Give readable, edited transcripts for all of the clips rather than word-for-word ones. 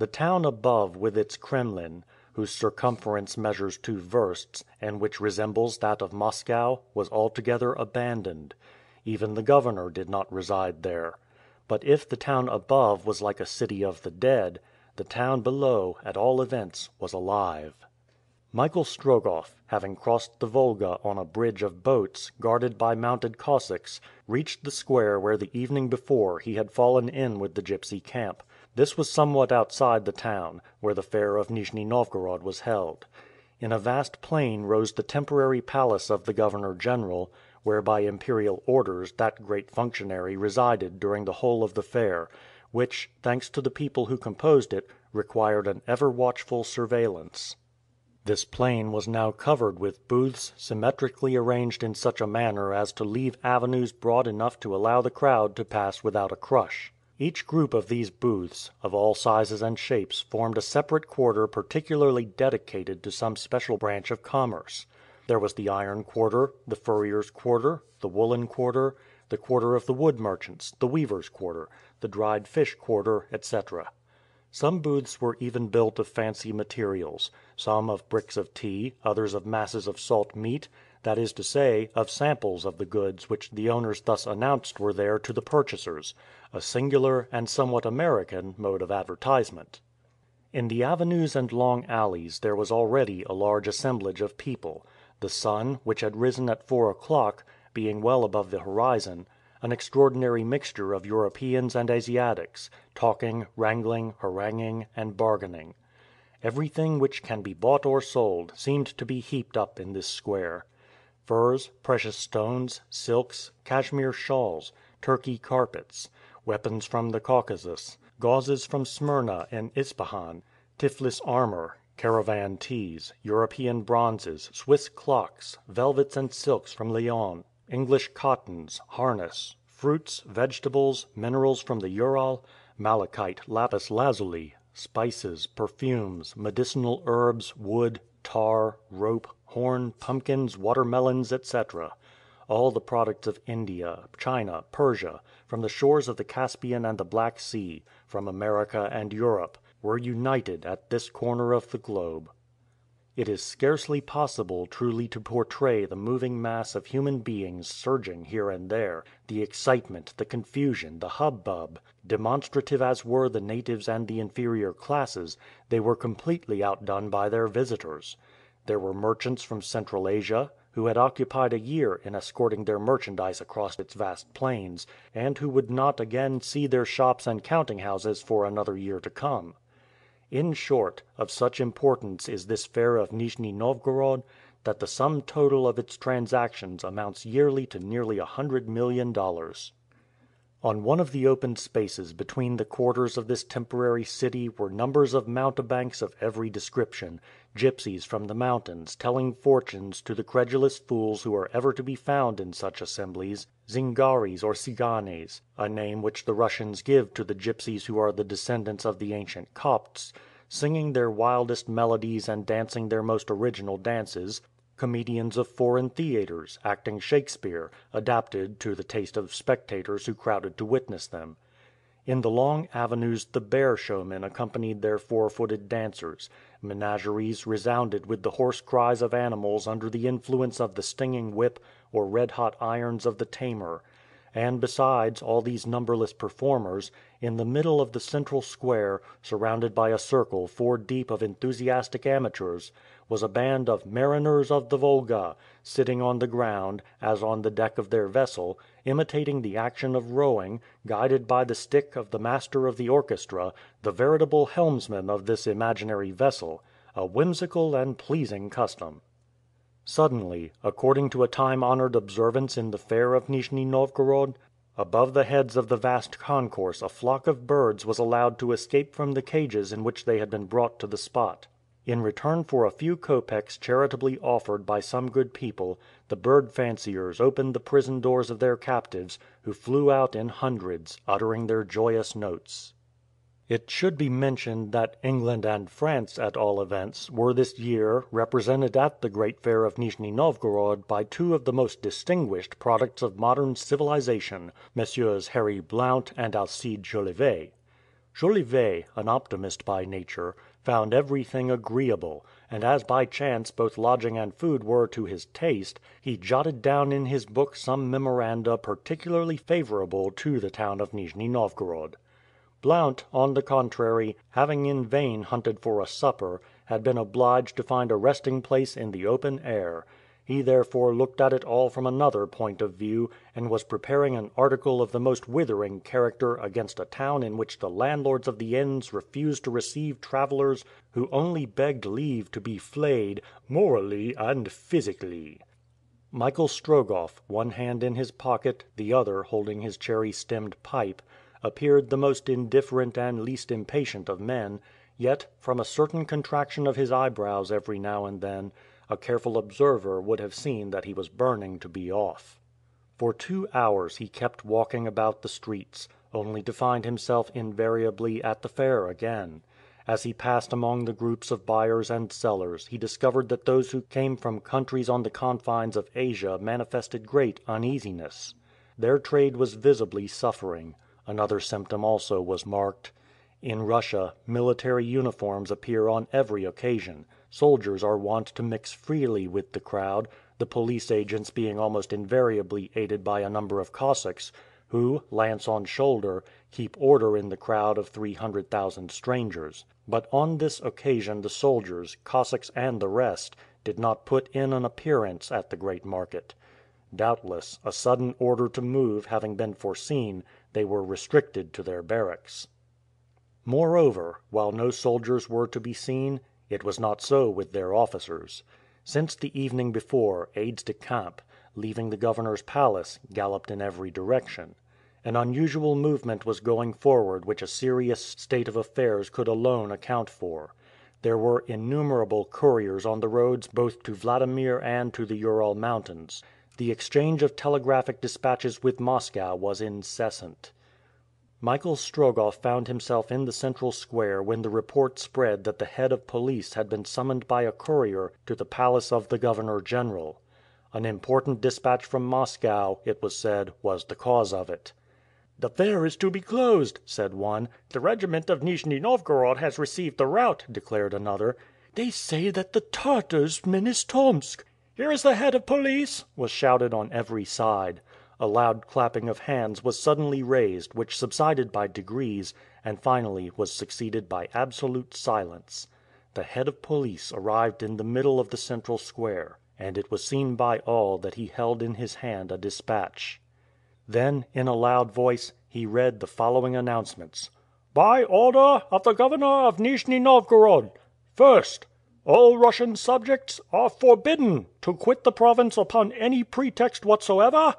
The town above with its Kremlin, whose circumference measures 2 versts, and which resembles that of Moscow, was altogether abandoned. Even the governor did not reside there. But if the town above was like a city of the dead, the town below, at all events, was alive. Michael Strogoff, having crossed the Volga on a bridge of boats, guarded by mounted Cossacks, reached the square where the evening before he had fallen in with the gypsy camp. This was somewhat outside the town, where the fair of Nijni Novgorod was held. In a vast plain rose the temporary palace of the governor general, where by imperial orders that great functionary resided during the whole of the fair, which, thanks to the people who composed it, required an ever watchful surveillance. This plain was now covered with booths symmetrically arranged in such a manner as to leave avenues broad enough to allow the crowd to pass without a crush. Each group of these booths, of all sizes and shapes, formed a separate quarter particularly dedicated to some special branch of commerce. There was the iron quarter, the furrier's quarter, the woolen quarter, the quarter of the wood merchants, the weaver's quarter, the dried fish quarter, etc. Some booths were even built of fancy materials, some of bricks of tea, others of masses of salt meat, that is to say, of samples of the goods which the owners thus announced were there to the purchasers, a singular and somewhat American mode of advertisement. In the avenues and long alleys there was already a large assemblage of people, the sun, which had risen at 4 o'clock, being well above the horizon, an extraordinary mixture of Europeans and Asiatics, talking, wrangling, haranguing, and bargaining. Everything which can be bought or sold seemed to be heaped up in this square. Furs, precious stones, silks, cashmere shawls, Turkey carpets, weapons from the Caucasus, gauzes from Smyrna and Ispahan, Tiflis armor, caravan teas, European bronzes, Swiss clocks, velvets and silks from Lyon, English cottons, harness, fruits, vegetables, minerals from the Ural, malachite, lapis lazuli, spices, perfumes, medicinal herbs, wood, tar, rope, horn, pumpkins, watermelons, etc. All the products of India, China, Persia, from the shores of the Caspian and the Black Sea, from America and Europe, were united at this corner of the globe. It is scarcely possible truly to portray the moving mass of human beings surging here and there, the excitement, the confusion, the hubbub. Demonstrative as were the natives and the inferior classes, they were completely outdone by their visitors. There were merchants from Central Asia, who had occupied a year in escorting their merchandise across its vast plains, and who would not again see their shops and counting houses for another year to come. In short, of such importance is this fair of Nijni Novgorod, that the sum total of its transactions amounts yearly to nearly $100 million. On one of the open spaces between the quarters of this temporary city were numbers of mountebanks of every description, gypsies from the mountains telling fortunes to the credulous fools who are ever to be found in such assemblies, Zingaris or Tsiganes, a name which the Russians give to the gypsies who are the descendants of the ancient Copts, singing their wildest melodies and dancing their most original dances, comedians of foreign theaters, acting Shakespeare, adapted to the taste of spectators who crowded to witness them. In the long avenues the bear showmen accompanied their four-footed dancers, menageries resounded with the hoarse cries of animals under the influence of the stinging whip or red-hot irons of the tamer; and besides all these numberless performers, in the middle of the central square, surrounded by a circle 4 deep of enthusiastic amateurs, was a band of mariners of the Volga, sitting on the ground, as on the deck of their vessel, imitating the action of rowing, guided by the stick of the master of the orchestra, the veritable helmsman of this imaginary vessel, a whimsical and pleasing custom. Suddenly, according to a time-honored observance in the fair of Nijni Novgorod, above the heads of the vast concourse a flock of birds was allowed to escape from the cages in which they had been brought to the spot. In return for a few copecks charitably offered by some good people, the bird fanciers opened the prison doors of their captives, who flew out in hundreds, uttering their joyous notes. It should be mentioned that England and France, at all events, were this year represented at the great fair of Nijni Novgorod by 2 of the most distinguished products of modern civilization, Messrs. Harry Blount and Alcide Jolivet. Jolivet, an optimist by nature, found everything agreeable, and as by chance both lodging and food were to his taste, he jotted down in his book some memoranda particularly favourable to the town of Nijni Novgorod. Blount, on the contrary, having in vain hunted for a supper, had been obliged to find a resting place in the open air. He therefore looked at it all from another point of view, and was preparing an article of the most withering character against a town in which the landlords of the inns refused to receive travellers who only begged leave to be flayed, morally and physically. Michael Strogoff, one hand in his pocket, the other holding his cherry-stemmed pipe, appeared the most indifferent and least impatient of men, yet, from a certain contraction of his eyebrows every now and then, a careful observer would have seen that he was burning to be off. For 2 hours he kept walking about the streets, only to find himself invariably at the fair again. As he passed among the groups of buyers and sellers he discovered that those who came from countries on the confines of Asia manifested great uneasiness. Their trade was visibly suffering. Another symptom also was marked. In Russia, military uniforms appear on every occasion. Soldiers are wont to mix freely with the crowd, the police agents being almost invariably aided by a number of Cossacks, who, lance on shoulder, keep order in the crowd of 300,000 strangers. But on this occasion the soldiers, Cossacks and the rest, did not put in an appearance at the great market. Doubtless, a sudden order to move having been foreseen, they were restricted to their barracks. Moreover, while no soldiers were to be seen, it was not so with their officers. Since the evening before, aides de camp, leaving the governor's palace, galloped in every direction. An unusual movement was going forward which a serious state of affairs could alone account for. There were innumerable couriers on the roads both to Wladimir and to the Ural Mountains. The exchange of telegraphic dispatches with Moscow was incessant. Michael Strogoff found himself in the central square when the report spread that the head of police had been summoned by a courier to the palace of the governor general. An important dispatch from Moscow, it was said, was the cause of it. "The fair is to be closed," said one. "The regiment of Nijni Novgorod has received the rout," declared another. "They say that the Tartars menace Tomsk." "Here is the head of police!" was shouted on every side. A loud clapping of hands was suddenly raised, which subsided by degrees, and finally was succeeded by absolute silence. The head of police arrived in the middle of the central square, and it was seen by all that he held in his hand a dispatch. Then, in a loud voice, he read the following announcements: "By order of the governor of Nijni Novgorod, first, all Russian subjects are forbidden to quit the province upon any pretext whatsoever.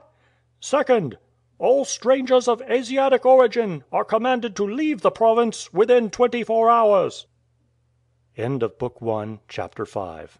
Second, all strangers of Asiatic origin are commanded to leave the province within 24 hours." End of Book 1, Chapter 5.